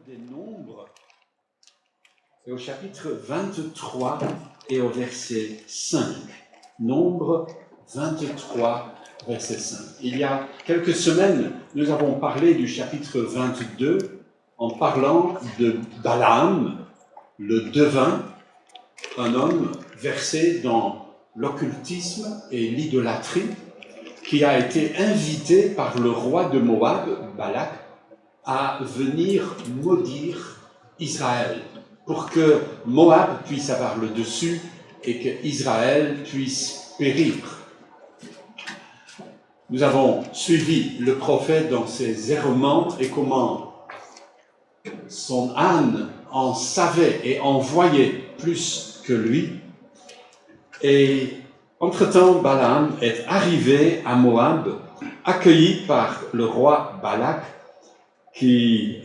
des Nombres, c'est au chapitre 23 et au verset 5. Nombre 23, verset 5. Il y a quelques semaines, nous avons parlé du chapitre 22 en parlant de Balaam, le devin, un homme versé dans l'occultisme et l'idolâtrie, qui a été invité par le roi de Moab, Balak, à venir maudire Israël, pour que Moab puisse avoir le dessus et que Israël puisse périr. Nous avons suivi le prophète dans ses errements et comment son âne en savait et en voyait plus que lui. Et entre-temps, Balaam est arrivé à Moab, accueilli par le roi Balak, qui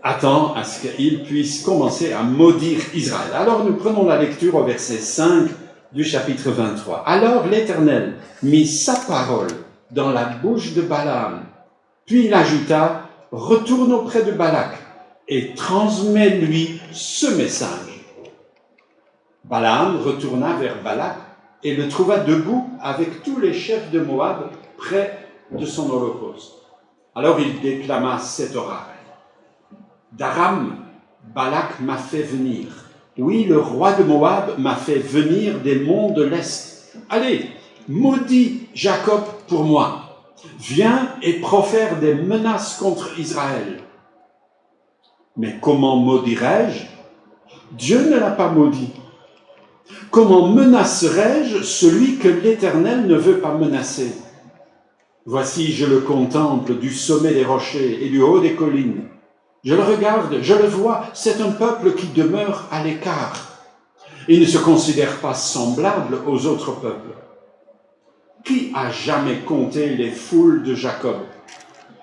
attend à ce qu'il puisse commencer à maudire Israël. Alors nous prenons la lecture au verset 5 du chapitre 23. Alors l'Éternel mit sa parole dans la bouche de Balaam, puis il ajouta, « Retourne auprès de Balak et transmets-lui ce message. » Balaam retourna vers Balak et le trouva debout avec tous les chefs de Moab près de son holocauste. Alors il déclama cet oracle. D'Aram, Balak m'a fait venir. Oui, le roi de Moab m'a fait venir des monts de l'Est. Allez, maudis Jacob pour moi. Viens et profère des menaces contre Israël. Mais comment maudirais-je? Dieu ne l'a pas maudit. Comment menacerais-je celui que l'Éternel ne veut pas menacer? Voici, je le contemple du sommet des rochers et du haut des collines. Je le regarde, je le vois, c'est un peuple qui demeure à l'écart. Il ne se considère pas semblable aux autres peuples. Qui a jamais compté les foules de Jacob,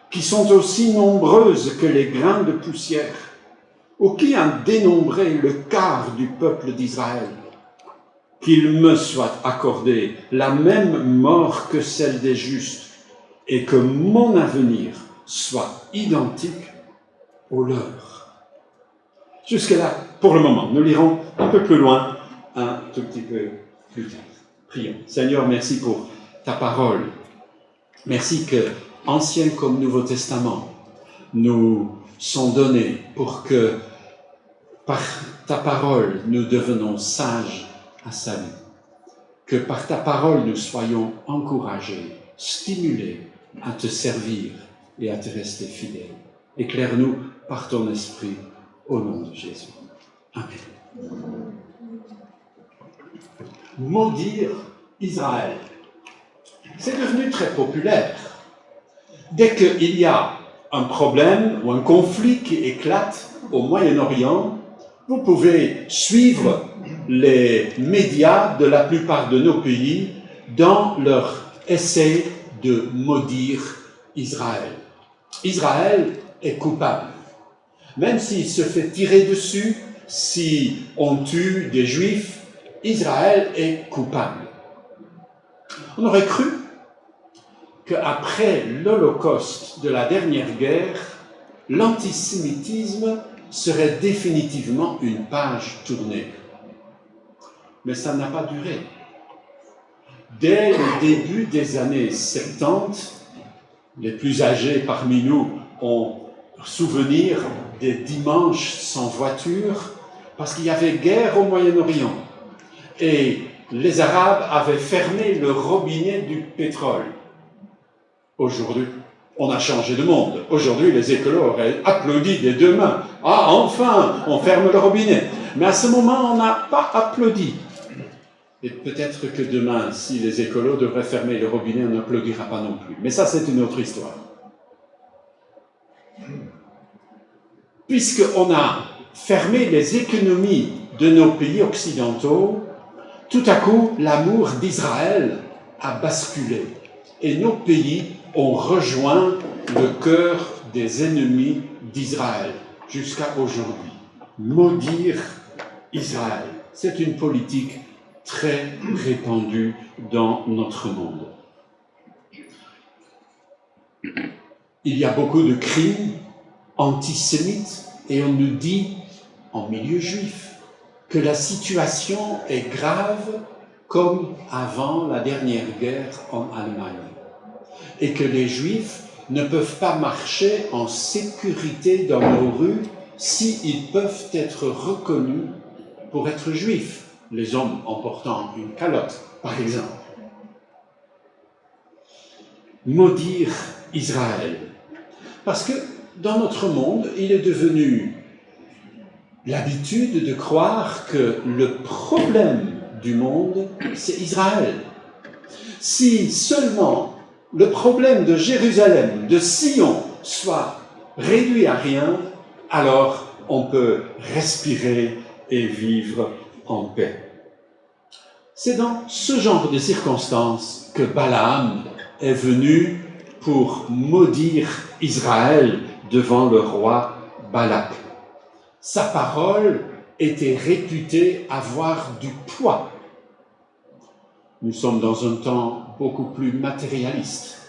qui sont aussi nombreuses que les grains de poussière? Ou qui a dénombré le quart du peuple d'Israël? Qu'il me soit accordé la même mort que celle des justes, et que mon avenir soit identique au leur. Jusque-là, pour le moment, nous lirons un peu plus loin, un tout petit peu plus tard. Prions. Seigneur, merci pour ta parole. Merci que, Ancien comme Nouveau Testament, nous sont donnés pour que, par ta parole, nous devenons sages à salut. Que par ta parole, nous soyons encouragés, stimulés à te servir et à te rester fidèles. Éclaire-nous par ton esprit, au nom de Jésus. Amen. Maudire Israël. C'est devenu très populaire. Dès qu'il y a un problème ou un conflit qui éclate au Moyen-Orient, vous pouvez suivre les médias de la plupart de nos pays dans leur essai de maudire Israël. Israël est coupable. Même s'il se fait tirer dessus, si on tue des Juifs, Israël est coupable. On aurait cru qu'après l'Holocauste de la dernière guerre, l'antisémitisme serait définitivement une page tournée. Mais ça n'a pas duré. Dès le début des années 70, les plus âgés parmi nous ont souvenir des dimanches sans voiture, parce qu'il y avait guerre au Moyen-Orient. Et les Arabes avaient fermé le robinet du pétrole. Aujourd'hui, on a changé de monde. Aujourd'hui, les écolos auraient applaudi des deux mains. Ah, enfin, on ferme le robinet. Mais à ce moment, on n'a pas applaudi. Et peut-être que demain, si les écolos devraient fermer le robinet, on n'applaudira pas non plus. Mais ça, c'est une autre histoire. Puisqu'on a fermé les économies de nos pays occidentaux, tout à coup, l'amour d'Israël a basculé. Et nos pays ont rejoint le cœur des ennemis d'Israël jusqu'à aujourd'hui. Maudire Israël, c'est une politique très répandue dans notre monde. Il y a beaucoup de crimes antisémites Et on nous dit, en milieu juif, que la situation est grave comme avant la dernière guerre en Allemagne. Et que les Juifs ne peuvent pas marcher en sécurité dans nos rues s'ils peuvent être reconnus pour être juifs, les hommes en portant une calotte, par exemple. Maudire Israël. Parce que dans notre monde, il est devenu l'habitude de croire que le problème du monde, c'est Israël. Si seulement le problème de Jérusalem, de Sion, soit réduit à rien, alors on peut respirer et vivre en paix. C'est dans ce genre de circonstances que Balaam est venu pour maudire Israël devant le roi Balak. Sa parole était réputée avoir du poids. Nous sommes dans un temps beaucoup plus matérialiste.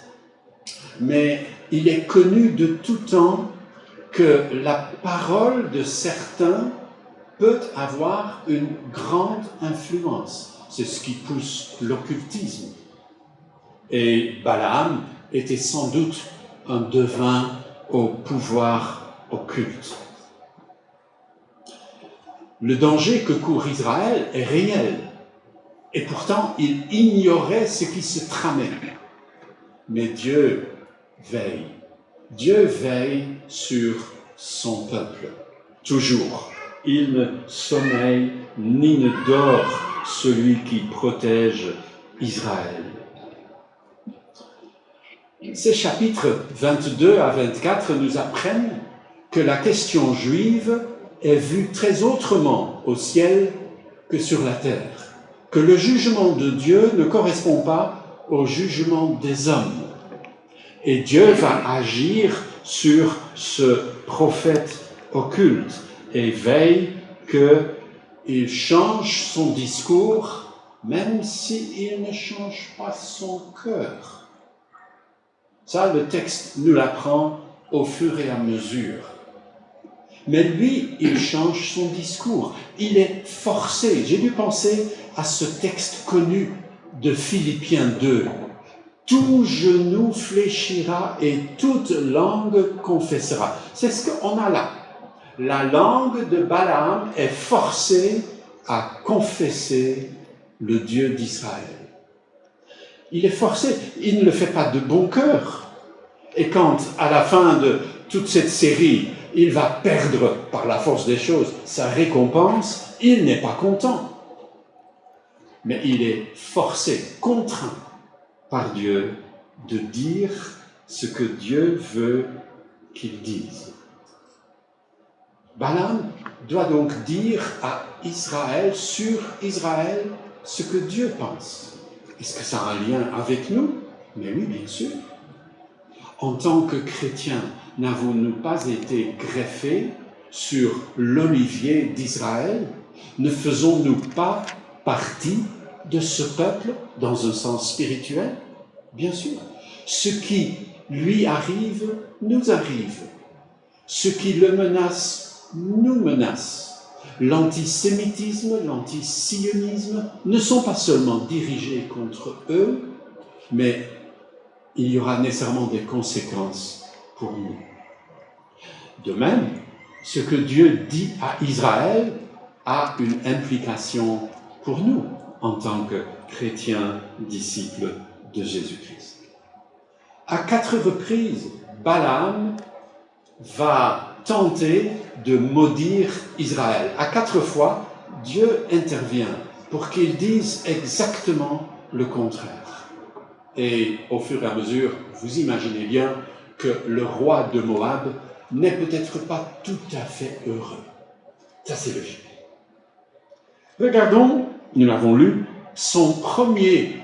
Mais il est connu de tout temps que la parole de certains peut avoir une grande influence. C'est ce qui pousse l'occultisme. Et Balaam était sans doute un devin au pouvoir occulte. Le danger que court Israël est réel. Et pourtant, il ignorait ce qui se tramait. Mais Dieu veille. Dieu veille sur son peuple. Toujours. Il ne sommeille ni ne dort celui qui protège Israël. Ces chapitres 22 à 24 nous apprennent que la question juive est vue très autrement au ciel que sur la terre. Que le jugement de Dieu ne correspond pas au jugement des hommes. Et Dieu va agir sur ce prophète occulte et veille qu'il change son discours, même s'il ne change pas son cœur. Ça, le texte nous l'apprend au fur et à mesure. Mais lui, il change son discours. Il est forcé. J'ai dû penser à ce texte connu de Philippiens 2. Tout genou fléchira et toute langue confessera. C'est ce qu'on a là. La langue de Balaam est forcée à confesser le Dieu d'Israël. Il est forcé, il ne le fait pas de bon cœur. Et quand, à la fin de toute cette série, il va perdre par la force des choses sa récompense, il n'est pas content. Mais il est forcé, contraint par Dieu de dire ce que Dieu veut qu'il dise. Balaam doit donc dire à Israël, sur Israël, ce que Dieu pense. Est-ce que ça a un lien avec nous? Mais oui, bien sûr. En tant que chrétiens, n'avons-nous pas été greffés sur l'olivier d'Israël? Ne faisons-nous pas partie de ce peuple dans un sens spirituel? Bien sûr. Ce qui lui arrive, nous arrive. Ce qui le menace, nous menace. L'antisémitisme, l'antisionisme ne sont pas seulement dirigés contre eux, mais il y aura nécessairement des conséquences pour nous. De même, ce que Dieu dit à Israël a une implication pour nous en tant que chrétiens, disciples de Jésus-Christ. À 4 reprises, Balaam va tenter de maudire Israël. À 4 fois, Dieu intervient pour qu'il dise exactement le contraire. Et au fur et à mesure, vous imaginez bien que le roi de Moab n'est peut-être pas tout à fait heureux. Ça, c'est logique. Regardons, nous l'avons lu, son premier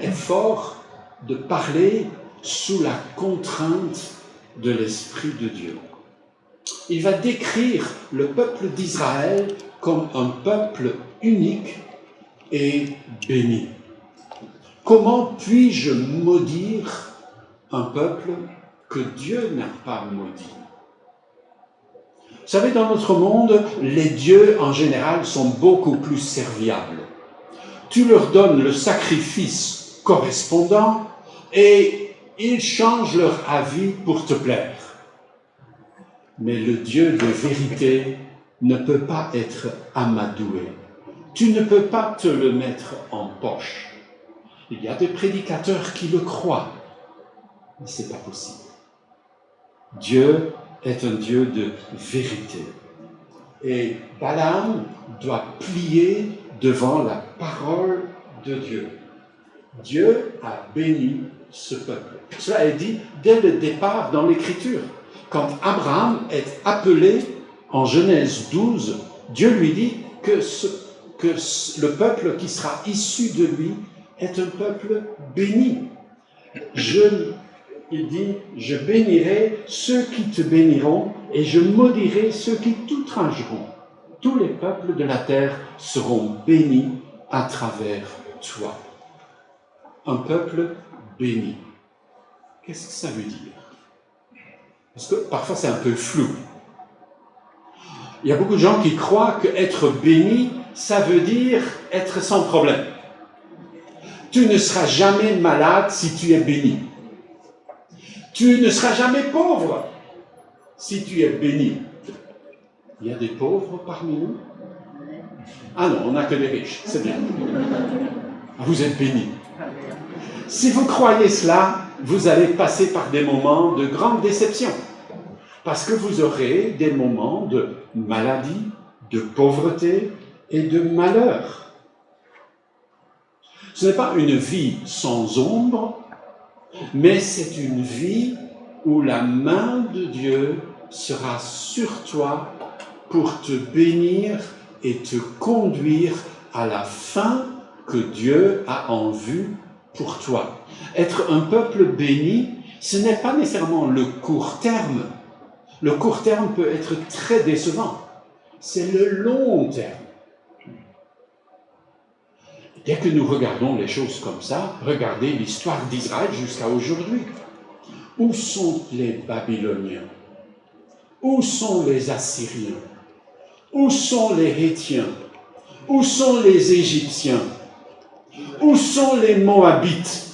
effort de parler sous la contrainte de l'Esprit de Dieu. Il va décrire le peuple d'Israël comme un peuple unique et béni. Comment puis-je maudire un peuple que Dieu n'a pas maudit? savez, dans notre monde, les dieux en général sont beaucoup plus serviables. Tu leur donnes le sacrifice correspondant et ils changent leur avis pour te plaire. Mais le Dieu de vérité ne peut pas être amadoué. Tu ne peux pas te le mettre en poche. Il y a des prédicateurs qui le croient, mais ce n'est pas possible. Dieu est un Dieu de vérité. Et Balaam doit plier devant la parole de Dieu. Dieu a béni ce peuple. Cela est dit dès le départ dans l'Écriture. Quand Abraham est appelé en Genèse 12, Dieu lui dit que le peuple qui sera issu de lui est un peuple béni. Il dit, je bénirai ceux qui te béniront et je maudirai ceux qui t'outrageront. Tous les peuples de la terre seront bénis à travers toi. Un peuple béni. Qu'est-ce que ça veut dire? Parce que parfois c'est un peu flou. Il y a beaucoup de gens qui croient qu'être béni, ça veut dire être sans problème. Tu ne seras jamais malade si tu es béni. Tu ne seras jamais pauvre si tu es béni. Il y a des pauvres parmi nous? Ah non, on n'a que des riches, c'est bien. Vous êtes bénis. Si vous croyez cela, vous allez passer par des moments de grande déception. Parce que vous aurez des moments de maladie, de pauvreté et de malheur. Ce n'est pas une vie sans ombre, mais c'est une vie où la main de Dieu sera sur toi pour te bénir et te conduire à la fin que Dieu a en vue pour toi. Être un peuple béni, ce n'est pas nécessairement le court terme. Le court terme peut être très décevant. C'est le long terme. Dès que nous regardons les choses comme ça, regardez l'histoire d'Israël jusqu'à aujourd'hui. Où sont les Babyloniens? Où sont les Assyriens? Où sont les Hétiens? Où sont les Égyptiens? Où sont les Moabites?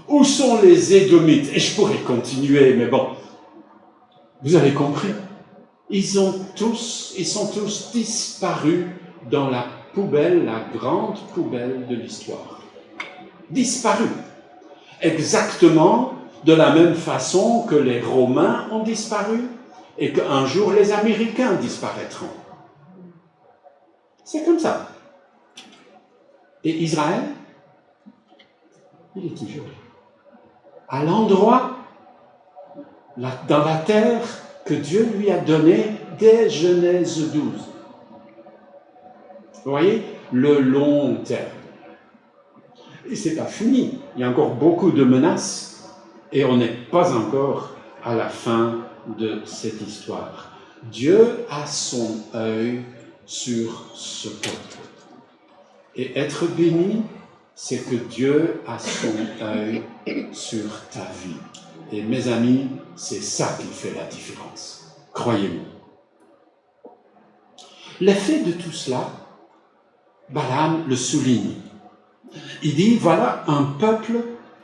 Où sont les Édomites? Et je pourrais continuer, mais bon, vous avez compris. Ils sont tous disparus dans la poubelle, la grande poubelle de l'histoire. Disparus. Exactement de la même façon que les Romains ont disparu et qu'un jour les Américains disparaîtront. C'est comme ça. Et Israël, il est toujours à l'endroit, dans la terre que Dieu lui a donnée dès Genèse 12. Vous voyez, le long terme. Et c'est pas fini. Il y a encore beaucoup de menaces et on n'est pas encore à la fin de cette histoire. Dieu a son œil sur ce peuple. Et être béni, c'est que Dieu a son œil sur ta vie. Et mes amis, c'est ça qui fait la différence. Croyez-moi. L'effet de tout cela, Balaam le souligne. Il dit, voilà un peuple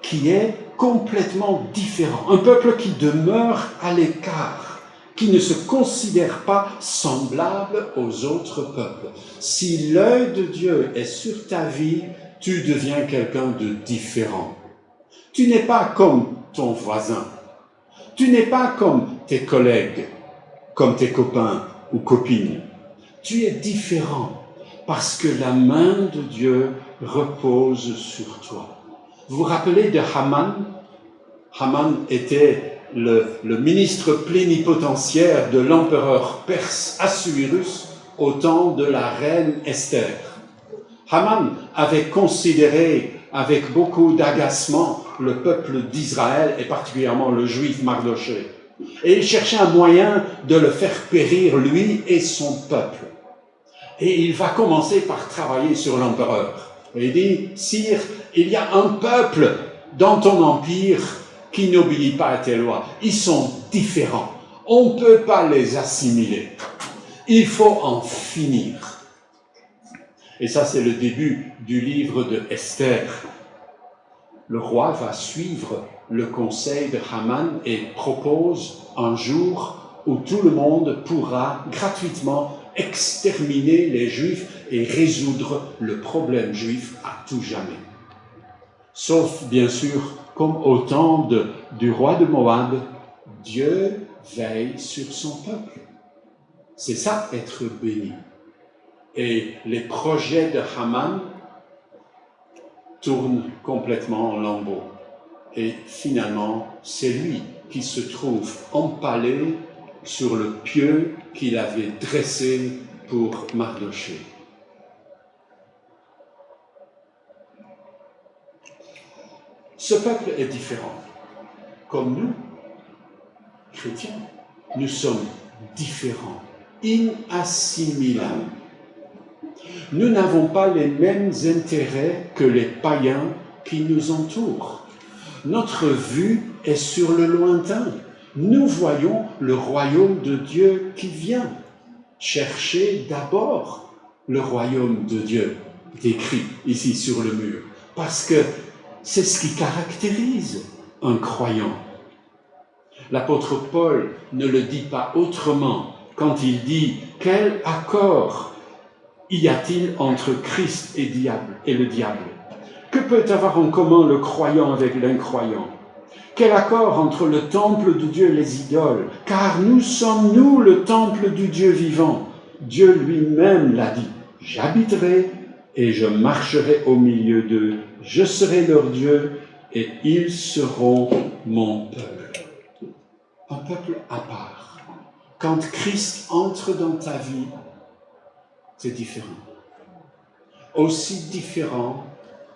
qui est complètement différent. Un peuple qui demeure à l'écart, qui ne se considère pas semblable aux autres peuples. Si l'œil de Dieu est sur ta vie, tu deviens quelqu'un de différent. Tu n'es pas comme ton voisin. Tu n'es pas comme tes collègues, comme tes copains ou copines. Tu es différent parce que la main de Dieu repose sur toi. Vous vous rappelez de Haman? Haman était le ministre plénipotentiaire de l'empereur perse Assuérus au temps de la reine Esther. Haman avait considéré avec beaucoup d'agacement le peuple d'Israël et particulièrement le juif Mardochée. Et il cherchait un moyen de le faire périr, lui et son peuple. Et il va commencer par travailler sur l'empereur. Et il dit, sire, il y a un peuple dans ton empire qui n'obéit pas à tes lois. Ils sont différents. On ne peut pas les assimiler. Il faut en finir. Et ça, c'est le début du livre de Esther. Le roi va suivre le conseil de Haman et propose un jour où tout le monde pourra gratuitement exterminer les Juifs et résoudre le problème juif à tout jamais. Sauf, bien sûr, comme au temps du roi de Moab, Dieu veille sur son peuple. C'est ça, être béni. Et les projets de Haman tournent complètement en lambeaux. Et finalement, c'est lui qui se trouve empalé sur le pieu qu'il avait dressé pour Mardochée. Ce peuple est différent. Comme nous, chrétiens, nous sommes différents, inassimilables. Nous n'avons pas les mêmes intérêts que les païens qui nous entourent. Notre vue est sur le lointain. Nous voyons le royaume de Dieu qui vient. Cherchez d'abord le royaume de Dieu, décrit ici sur le mur, parce que c'est ce qui caractérise un croyant. L'apôtre Paul ne le dit pas autrement quand il dit « Quel accord y a-t-il entre Christ et le diable ? Que peut avoir en commun le croyant avec l'incroyant ? Quel accord entre le temple de Dieu et les idoles ? Car nous sommes, nous, le temple du Dieu vivant. Dieu lui-même l'a dit. J'habiterai et je marcherai au milieu d'eux. Je serai leur Dieu et ils seront mon peuple. Un peuple à part. Quand Christ entre dans ta vie, c'est différent. Aussi différent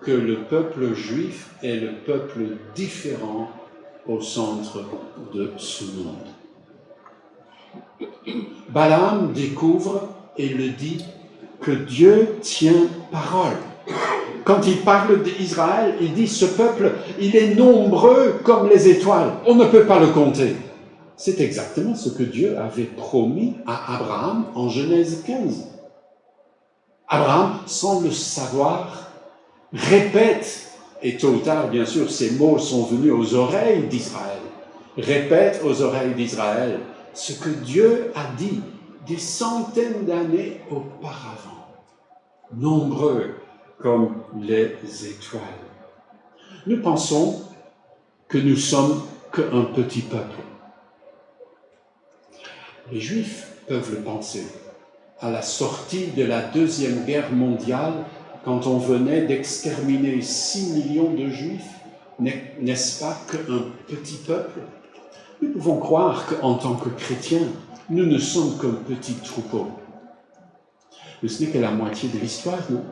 que le peuple juif est le peuple différent au centre de ce monde. Balaam découvre et le dit que Dieu tient parole. Quand il parle d'Israël, il dit ce peuple, il est nombreux comme les étoiles. On ne peut pas le compter. C'est exactement ce que Dieu avait promis à Abraham en Genèse 15. Abraham, sans le savoir, répète, et tôt ou tard, bien sûr, ces mots sont venus aux oreilles d'Israël, répète aux oreilles d'Israël ce que Dieu a dit des centaines d'années auparavant, nombreux comme les étoiles. Nous pensons que nous sommes qu'un petit peuple. Les Juifs peuvent le penser. À la sortie de la Deuxième Guerre mondiale, quand on venait d'exterminer 6 millions de Juifs, n'est-ce pas qu'un petit peuple? Nous pouvons croire qu'en tant que chrétiens, nous ne sommes qu'un petit troupeau. Mais ce n'est que la moitié de l'histoire, non?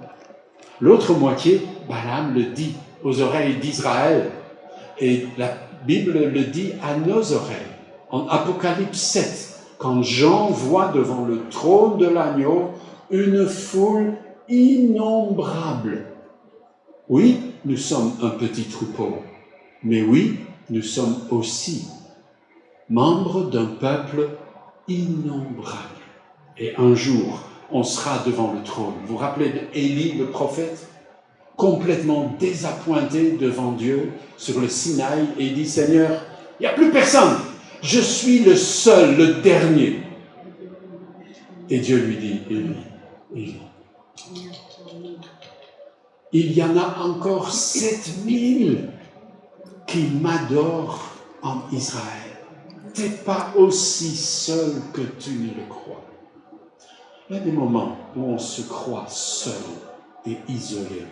L'autre moitié, Balaam le dit aux oreilles d'Israël, et la Bible le dit à nos oreilles. En Apocalypse 7, quand Jean voit devant le trône de l'agneau une foule innombrable. Oui, nous sommes un petit troupeau, mais oui, nous sommes aussi membres d'un peuple innombrable. Et un jour, on sera devant le trône. Vous vous rappelez d'Élie, le prophète, complètement désappointé devant Dieu sur le Sinaï, et il dit, Seigneur, il n'y a plus personne, je suis le seul, le dernier. Et Dieu lui dit, Élie, Élie, il y en a encore 7000 qui m'adorent en Israël. Tu n'es pas aussi seul que tu ne le crois. Il y a des moments où on se croit seul et isolé.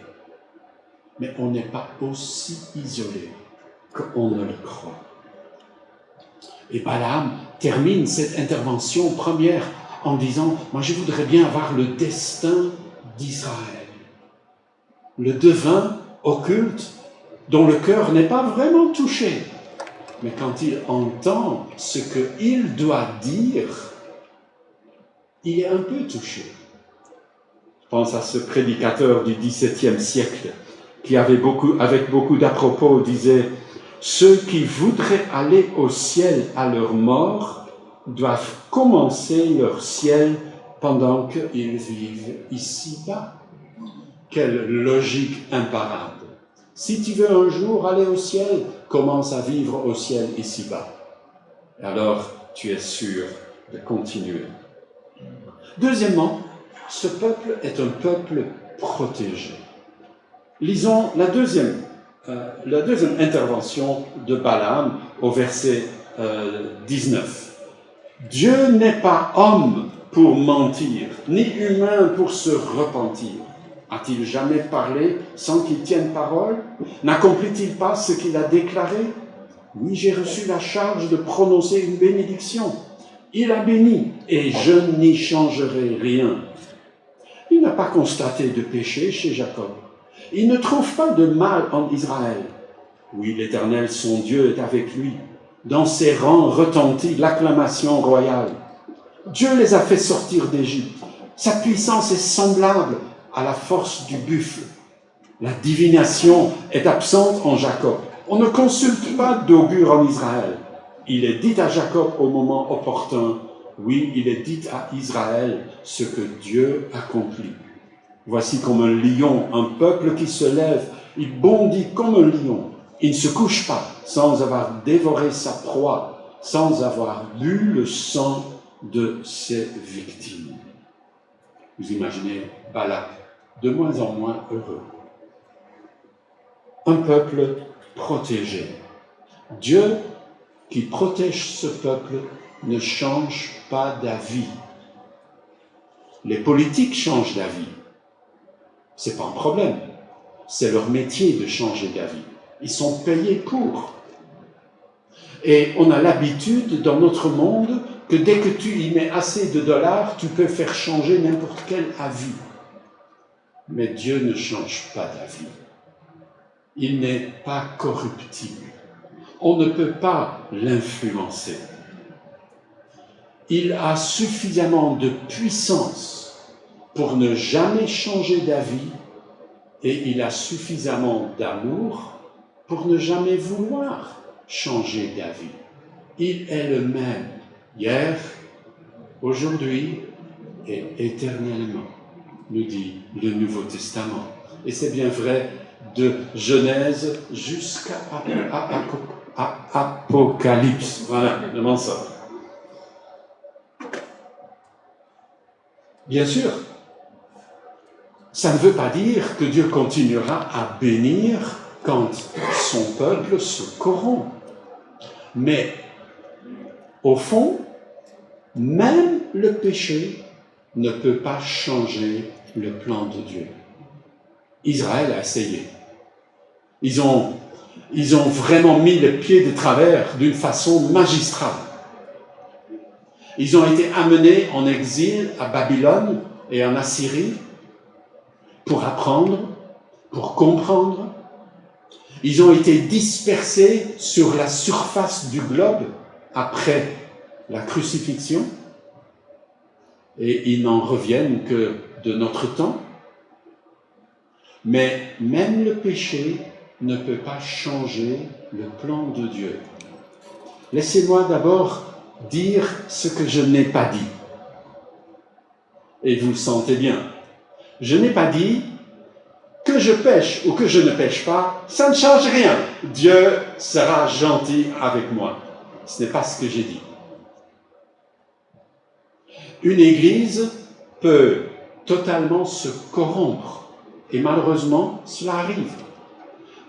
Mais on n'est pas aussi isolé qu'on ne le croit. Et Balaam termine cette intervention première en disant « Moi, je voudrais bien avoir le destin d'Israël. » Le devin occulte dont le cœur n'est pas vraiment touché. Mais quand il entend ce qu'il doit dire, il est un peu touché. Je pense à ce prédicateur du XVIIe siècle qui avec beaucoup d'à-propos disait « Ceux qui voudraient aller au ciel à leur mort doivent commencer leur ciel pendant qu'ils vivent ici-bas. Quelle logique imparable. Si tu veux un jour aller au ciel, commence à vivre au ciel ici-bas. Alors, tu es sûr de continuer. Deuxièmement, ce peuple est un peuple protégé. Lisons la deuxième intervention de Balaam au verset 19. Dieu n'est pas homme pour mentir, ni humain pour se repentir. A-t-il jamais parlé sans qu'il tienne parole? N'accomplit-il pas ce qu'il a déclaré? Oui, j'ai reçu la charge de prononcer une bénédiction. Il a béni, et je n'y changerai rien. Il n'a pas constaté de péché chez Jacob. Il ne trouve pas de mal en Israël. Oui, l'Éternel, son Dieu, est avec lui. Dans ses rangs retentit l'acclamation royale. Dieu les a fait sortir d'Égypte. Sa puissance est semblable à la force du buffle. La divination est absente en Jacob. On ne consulte pas d'augure en Israël. Il est dit à Jacob au moment opportun. Oui, il est dit à Israël ce que Dieu accomplit. Voici comme un lion, un peuple qui se lève, il bondit comme un lion. Il ne se couche pas sans avoir dévoré sa proie, sans avoir bu le sang de ses victimes. Vous imaginez Balak, de moins en moins heureux. Un peuple protégé. Dieu qui protège ce peuple ne change pas d'avis. Les politiques changent d'avis. Ce n'est pas un problème. C'est leur métier de changer d'avis. Ils sont payés pour. Et on a l'habitude dans notre monde que dès que tu y mets assez de dollars, tu peux faire changer n'importe quel avis. Mais Dieu ne change pas d'avis. Il n'est pas corruptible. On ne peut pas l'influencer. Il a suffisamment de puissance pour ne jamais changer d'avis et il a suffisamment d'amour pour ne jamais vouloir changer d'avis. Il est le même, hier, aujourd'hui et éternellement, nous dit le Nouveau Testament. Et c'est bien vrai de Genèse jusqu'à Apocalypse. Voilà, demande ça. Bien sûr, ça ne veut pas dire que Dieu continuera à bénir quand son peuple se corrompt. Mais, au fond, même le péché ne peut pas changer le plan de Dieu. Israël a essayé. Ils ont vraiment mis les pieds de travers d'une façon magistrale. Ils ont été amenés en exil à Babylone et en Assyrie pour apprendre, pour comprendre. Ils ont été dispersés sur la surface du globe après la crucifixion et ils n'en reviennent que de notre temps. Mais même le péché ne peut pas changer le plan de Dieu. Laissez-moi d'abord dire ce que je n'ai pas dit. Et vous le sentez bien. Je n'ai pas dit que je pêche ou que je ne pêche pas, ça ne change rien. Dieu sera gentil avec moi. Ce n'est pas ce que j'ai dit. Une église peut totalement se corrompre. Et malheureusement, cela arrive.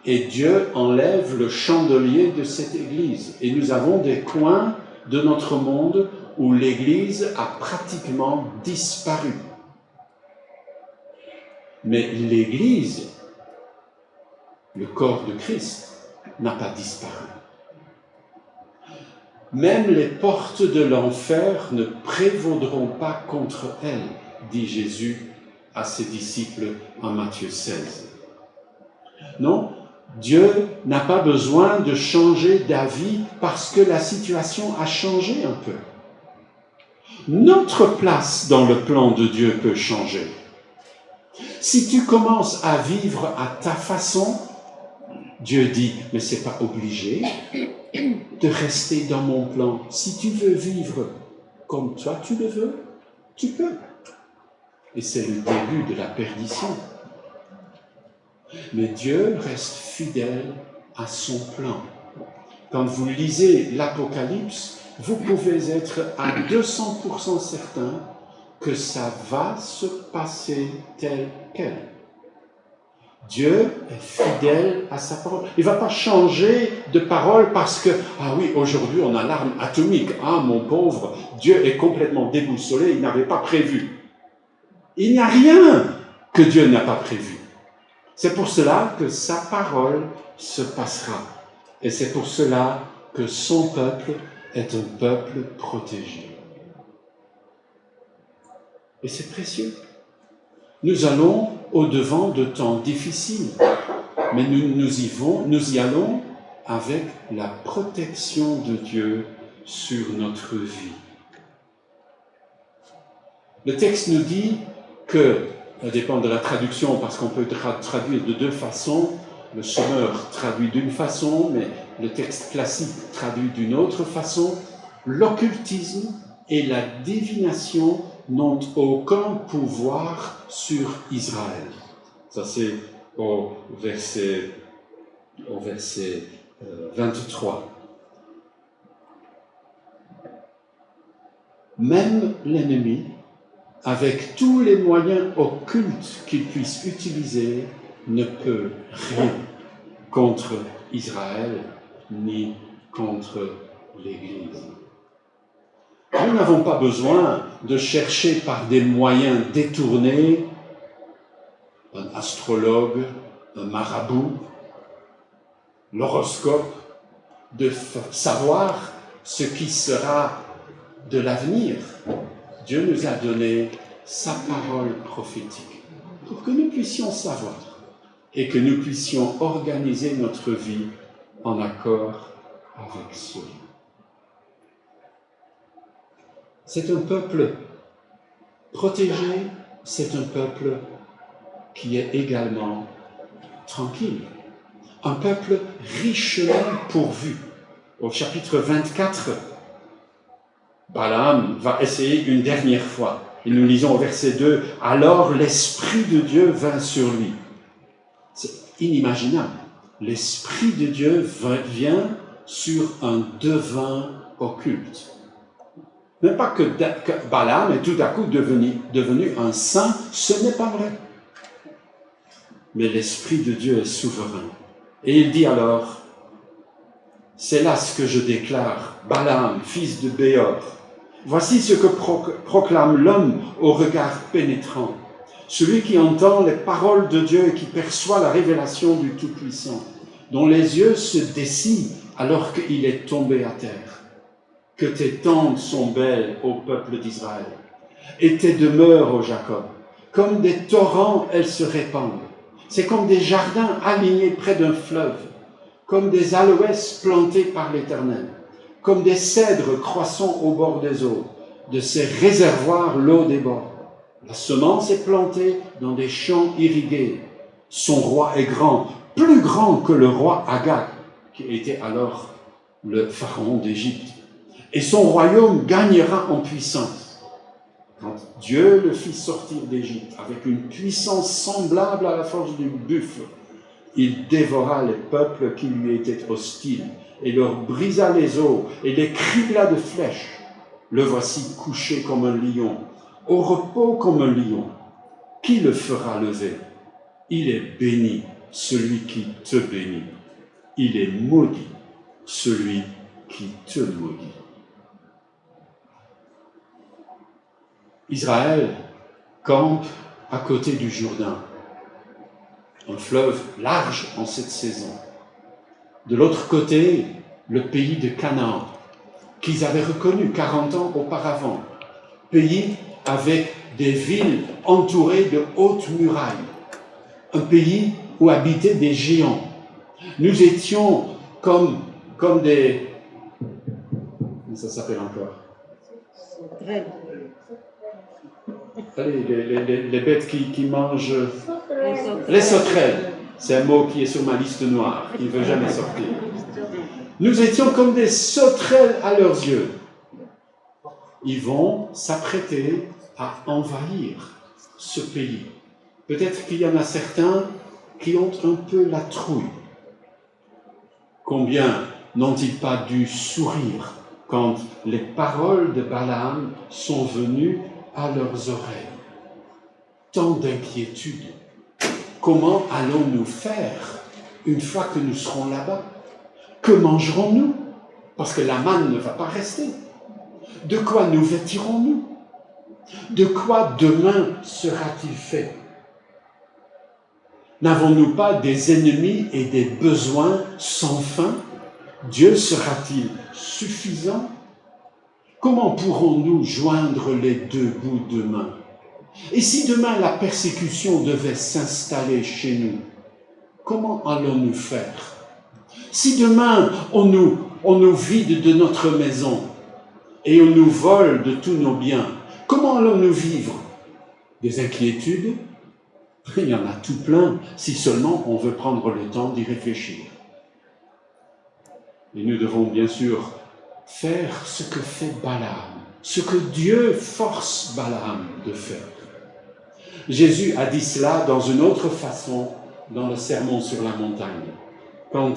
Et Dieu enlève le chandelier de cette église. Et nous avons des coins de notre monde où l'église a pratiquement disparu. Mais l'église, le corps de Christ, n'a pas disparu. Même les portes de l'enfer ne prévaudront pas contre elle, dit Jésus à ses disciples en Matthieu 16. Non, Dieu n'a pas besoin de changer d'avis parce que la situation a changé un peu. Notre place dans le plan de Dieu peut changer. Si tu commences à vivre à ta façon, Dieu dit, mais ce n'est pas obligé de rester dans mon plan. Si tu veux vivre comme toi tu le veux, tu peux. Et c'est le début de la perdition. Mais Dieu reste fidèle à son plan. Quand vous lisez l'Apocalypse, vous pouvez être à 200% certain que ça va se passer tel quel. Dieu est fidèle à sa parole. Il ne va pas changer de parole parce que, ah oui, aujourd'hui on a l'arme atomique. Ah mon pauvre, Dieu est complètement déboussolé, il n'avait pas prévu. Il n'y a rien que Dieu n'a pas prévu. C'est pour cela que sa parole se passera. Et c'est pour cela que son peuple est un peuple protégé. Et c'est précieux. Nous allons au-devant de temps difficiles, mais nous y allons avec la protection de Dieu sur notre vie. Le texte nous dit que, ça dépend de la traduction, parce qu'on peut traduire de deux façons. Le semeur traduit d'une façon, mais le texte classique traduit d'une autre façon. L'occultisme et la divination n'ont aucun pouvoir sur Israël. Ça c'est au verset 23. Même l'ennemi, avec tous les moyens occultes qu'il puisse utiliser, ne peut rien contre Israël ni contre l'Église. Nous n'avons pas besoin de chercher par des moyens détournés un astrologue, un marabout, l'horoscope, de savoir ce qui sera de l'avenir. Dieu nous a donné sa parole prophétique pour que nous puissions savoir et que nous puissions organiser notre vie en accord avec cela. C'est un peuple protégé, c'est un peuple qui est également tranquille. Un peuple richement pourvu. Au chapitre 24, Balaam va essayer une dernière fois. Et nous lisons au verset 2, « Alors l'Esprit de Dieu vint sur lui. » C'est inimaginable. L'Esprit de Dieu vient sur un devin occulte. Même pas que Balaam est tout à coup devenu un saint, ce n'est pas vrai. Mais l'Esprit de Dieu est souverain. Et il dit alors, « C'est là ce que je déclare, Balaam, fils de Béor. Voici ce que proclame l'homme au regard pénétrant, celui qui entend les paroles de Dieu et qui perçoit la révélation du Tout-Puissant, dont les yeux se dessinent alors qu'il est tombé à terre. Que tes tentes sont belles, ô peuple d'Israël, et tes demeures, ô Jacob. Comme des torrents, elles se répandent. C'est comme des jardins alignés près d'un fleuve, comme des aloès plantés par l'Éternel, comme des cèdres croissant au bord des eaux. De ces réservoirs, l'eau déborde. La semence est plantée dans des champs irrigués. Son roi est grand, plus grand que le roi Agag, qui était alors le pharaon d'Égypte. Et son royaume gagnera en puissance. Quand Dieu le fit sortir d'Égypte avec une puissance semblable à la force du buffle, il dévora les peuples qui lui étaient hostiles et leur brisa les os et les cribla de flèches. Le voici couché comme un lion, au repos comme un lion. Qui le fera lever? Il est béni, celui qui te bénit. Il est maudit, celui qui te maudit. Israël campe à côté du Jourdain, un fleuve large en cette saison. De l'autre côté, le pays de Canaan, qu'ils avaient reconnu 40 ans auparavant, pays avec des villes entourées de hautes murailles, un pays où habitaient des géants. Nous étions comme des... Comment ça s'appelle encore? Allez, les bêtes qui mangent... Les sauterelles. C'est un mot qui est sur ma liste noire, qui ne veut jamais sortir. Nous étions comme des sauterelles à leurs yeux. ils vont s'apprêter à envahir ce pays. Peut-être qu'il y en a certains qui ont un peu la trouille. Combien n'ont-ils pas dû sourire quand les paroles de Balaam sont venues à leurs oreilles? Tant d'inquiétude. Comment allons-nous faire une fois que nous serons là-bas? Que mangerons-nous? Parce que la manne ne va pas rester. De quoi nous vêtirons-nous? De quoi demain sera-t-il fait? N'avons-nous pas des ennemis et des besoins sans fin? Dieu sera-t-il suffisant? Comment pourrons-nous joindre les deux bouts demain? Et si demain la persécution devait s'installer chez nous, comment allons-nous faire? Si demain on nous vide de notre maison et on nous vole de tous nos biens, comment allons-nous vivre? Des inquiétudes? Il y en a tout plein, si seulement on veut prendre le temps d'y réfléchir. Et nous devons bien sûr faire ce que fait Balaam, ce que Dieu force Balaam de faire. Jésus a dit cela dans une autre façon dans le Sermon sur la montagne, quand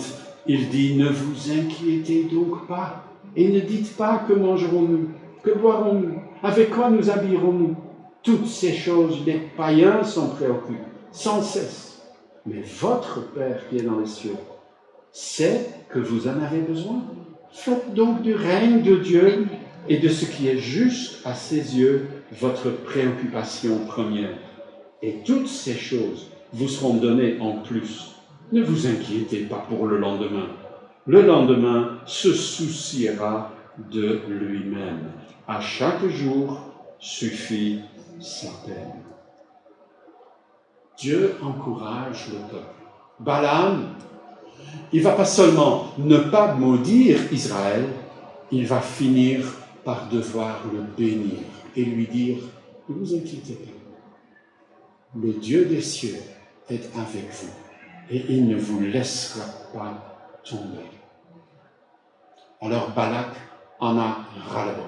il dit « Ne vous inquiétez donc pas, et ne dites pas que mangerons-nous, que boirons-nous, avec quoi nous habillerons-nous. Toutes ces choses, les païens s'en préoccupent, sans cesse. Mais votre Père qui est dans les cieux sait que vous en avez besoin. Faites donc du règne de Dieu et de ce qui est juste à ses yeux votre préoccupation première. Et toutes ces choses vous seront données en plus. Ne vous inquiétez pas pour le lendemain. Le lendemain se souciera de lui-même. À chaque jour suffit sa peine. Dieu encourage le peuple. Balaam, il ne va pas seulement ne pas maudire Israël, il va finir par devoir le bénir et lui dire « Ne vous inquiétez pas, le Dieu des cieux est avec vous et il ne vous laissera pas tomber. » Alors Balak en a ras-le-bol.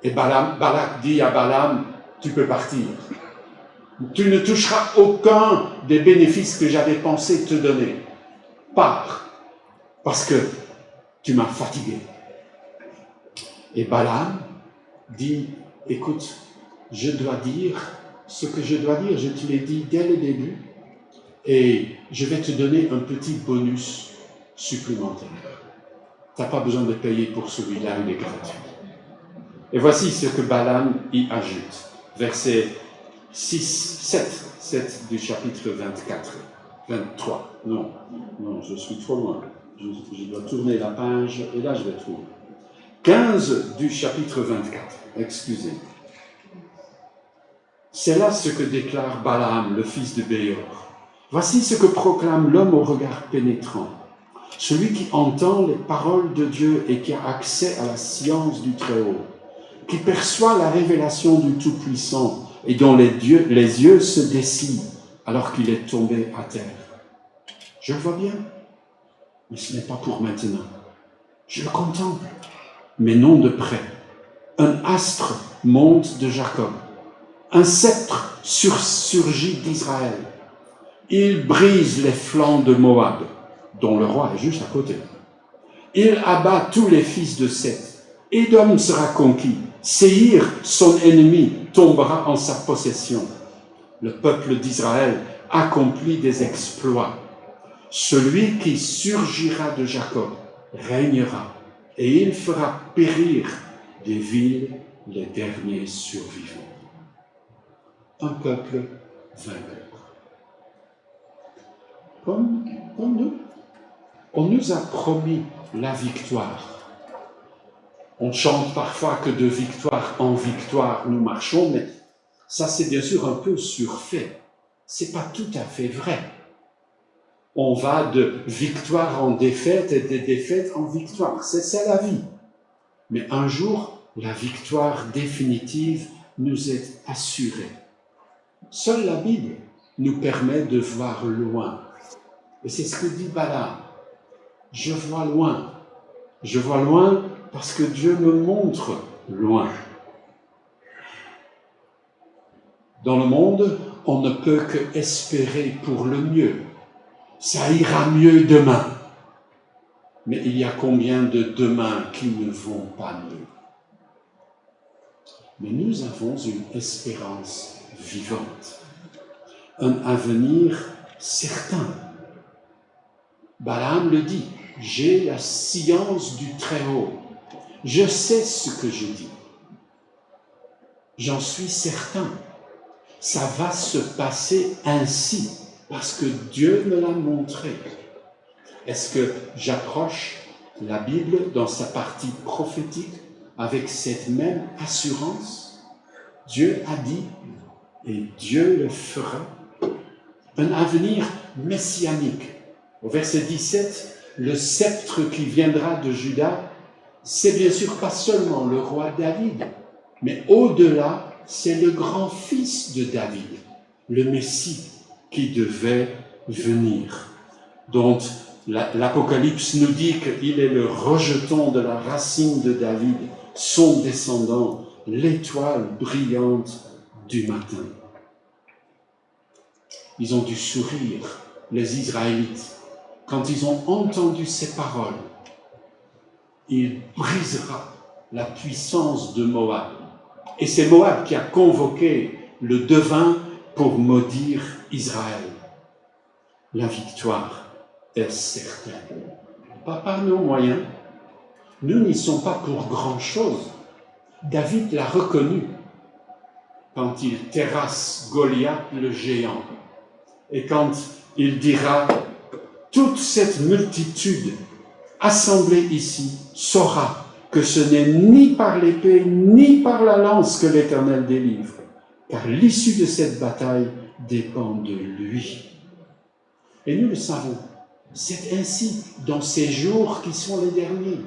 Et Balak dit à Balaam, tu peux partir. Tu ne toucheras aucun des bénéfices que j'avais pensé te donner. Pars, parce que tu m'as fatigué. Et Balaam dit, écoute, je dois dire ce que je dois dire, je te l'ai dit dès le début, et je vais te donner un petit bonus supplémentaire. Tu n'as pas besoin de payer pour celui-là, il est gratuit. Et voici ce que Balaam y ajoute. Verset 7 du chapitre 23. Non, je suis trop loin. Je dois tourner la page, et là je vais trouver. 15 du chapitre 24, excusez. C'est là ce que déclare Balaam, le fils de Béor. Voici ce que proclame l'homme au regard pénétrant. Celui qui entend les paroles de Dieu et qui a accès à la science du Très-Haut, qui perçoit la révélation du Tout-Puissant et dont les yeux se dessinent alors qu'il est tombé à terre. Je le vois bien, mais ce n'est pas pour maintenant. Je le contemple, mais non de près. Un astre monte de Jacob, un sceptre surgit d'Israël. Il brise les flancs de Moab, dont le roi est juste à côté. Il abat tous les fils de Seth. Édom sera conquis. Séhir, son ennemi, tombera en sa possession. Le peuple d'Israël accomplit des exploits. Celui qui surgira de Jacob régnera, et il fera périr des villes les derniers survivants. Un peuple vainqueur. Comme nous. On nous a promis la victoire. On chante parfois que de victoire en victoire nous marchons, mais ça c'est bien sûr un peu surfait. C'est pas tout à fait vrai. On va de victoire en défaite et de défaite en victoire. C'est la vie. Mais un jour, la victoire définitive nous est assurée. Seule la Bible nous permet de voir loin. Et c'est ce que dit Balaam. Je vois loin. Je vois loin parce que Dieu me montre loin. Dans le monde, on ne peut que espérer pour le mieux. Ça ira mieux demain. Mais il y a combien de demain qui ne vont pas mieux? Mais nous avons une espérance vivante, un avenir certain. Balaam le dit, j'ai la science du Très-Haut. Je sais ce que je dis. J'en suis certain. Ça va se passer ainsi, parce que Dieu me l'a montré. Est-ce que j'approche la Bible dans sa partie prophétique avec cette même assurance? Dieu a dit, et Dieu le fera. Un avenir messianique. Au verset 17, le sceptre qui viendra de Juda, c'est bien sûr pas seulement le roi David, mais au-delà, c'est le grand-fils de David, le Messie qui devait venir, dont l'Apocalypse nous dit qu'il est le rejeton de la racine de David, son descendant, l'étoile brillante du matin. Ils ont dû sourire, les Israélites, quand ils ont entendu ces paroles. Il brisera la puissance de Moab. Et c'est Moab qui a convoqué le devin pour maudire Israël. La victoire est certaine. Pas par nos moyens. Nous n'y sommes pas pour grand-chose. David l'a reconnu quand il terrasse Goliath le géant. Et quand il dira, toute cette multitude assemblée ici saura que ce n'est ni par l'épée, ni par la lance que l'Éternel délivre, car l'issue de cette bataille dépend de lui. Et nous le savons, c'est ainsi dans ces jours qui sont les derniers.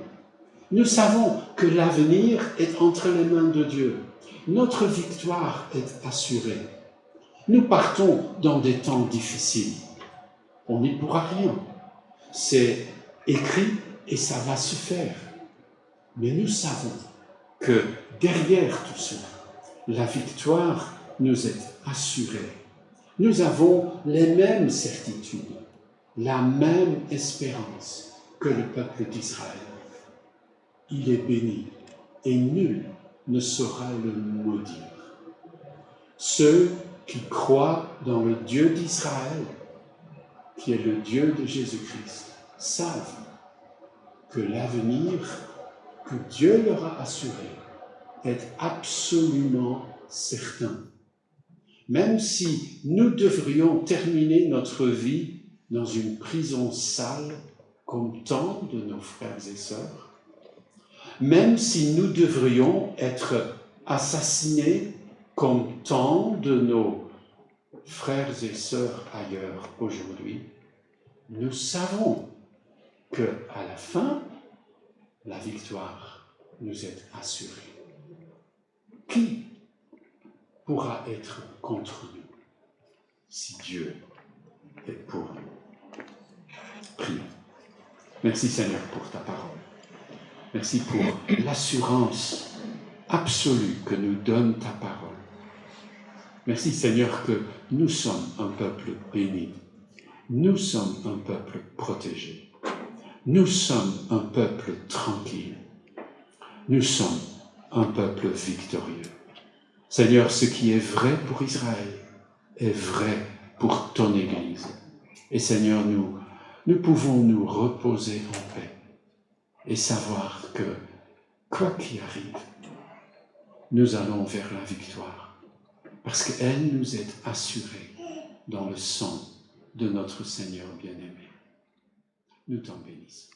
Nous savons que l'avenir est entre les mains de Dieu. Notre victoire est assurée. Nous partons dans des temps difficiles. On n'y pourra rien. C'est écrit et ça va se faire. Mais nous savons que derrière tout cela, la victoire nous est assurée. Nous avons les mêmes certitudes, la même espérance que le peuple d'Israël. Il est béni et nul ne saura le maudire. Ceux qui croient dans le Dieu d'Israël, qui est le Dieu de Jésus-Christ, savent que l'avenir que Dieu leur a assuré est absolument certain. Même si nous devrions terminer notre vie dans une prison sale, comme tant de nos frères et sœurs, même si nous devrions être assassinés comme tant de nos frères et sœurs ailleurs aujourd'hui, nous savons qu'à la fin, la victoire nous est assurée. Qui pourra être contre nous si Dieu est pour nous? Prions. Merci Seigneur pour ta parole. Merci pour l'assurance absolue que nous donne ta parole. Merci Seigneur que nous sommes un peuple béni. Nous sommes un peuple protégé. Nous sommes un peuple tranquille. Nous sommes un peuple victorieux. Seigneur, ce qui est vrai pour Israël est vrai pour ton Église. Et Seigneur, nous pouvons nous reposer en paix et savoir que, quoi qu'il arrive, nous allons vers la victoire, parce qu'elle nous est assurée dans le sang de notre Seigneur bien-aimé. Nous t'en bénissons.